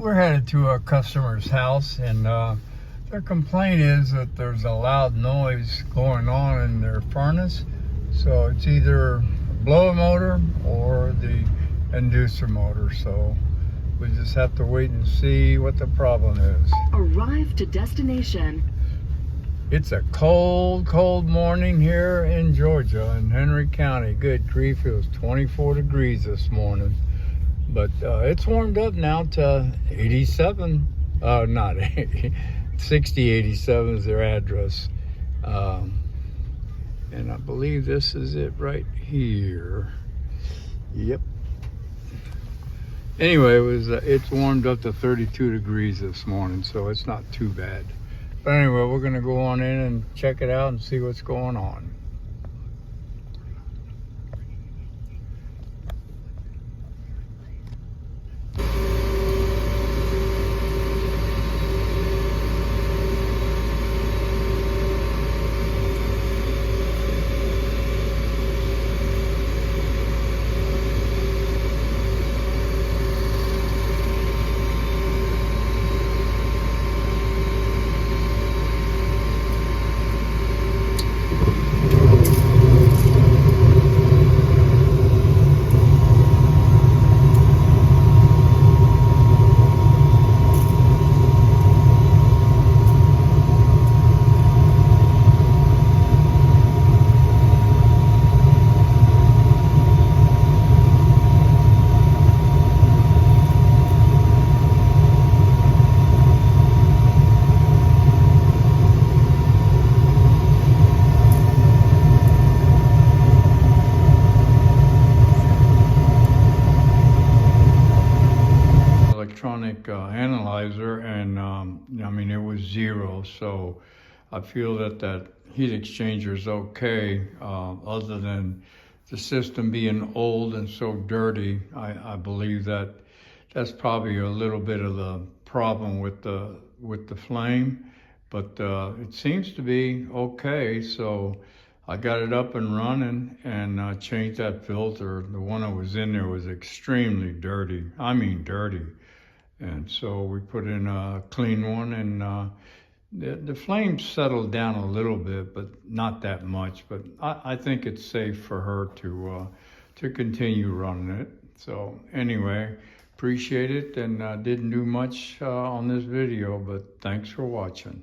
we're headed to a customer's house, and their complaint is that there's a loud noise going on in their furnace. So it's either a blower motor or the inducer motor. So we just have to wait and see what the problem is. Arrive to destination. It's a cold, cold morning here in Georgia, in Henry County. Good grief, it was 24 degrees this morning. But it's warmed up now to 87. Not 80, 60, 87 is their address. And I believe this is it right here. Yep. Anyway, it's warmed up to 32 degrees this morning, so it's not too bad. But anyway, we're gonna go on in and check it out and see what's going on. Electronic analyzer, and I mean, it was 0, so I feel that heat exchanger is okay, other than the system being old and so dirty. I believe that's probably a little bit of the problem with the flame, but it seems to be okay. So I got it up and running and changed that filter. The one that was in there was extremely dirty. I mean dirty. And so we put in a clean one, and the flame settled down a little bit, but not that much. But I think it's safe for her to continue running it. So anyway, appreciate it, and didn't do much on this video, but thanks for watching.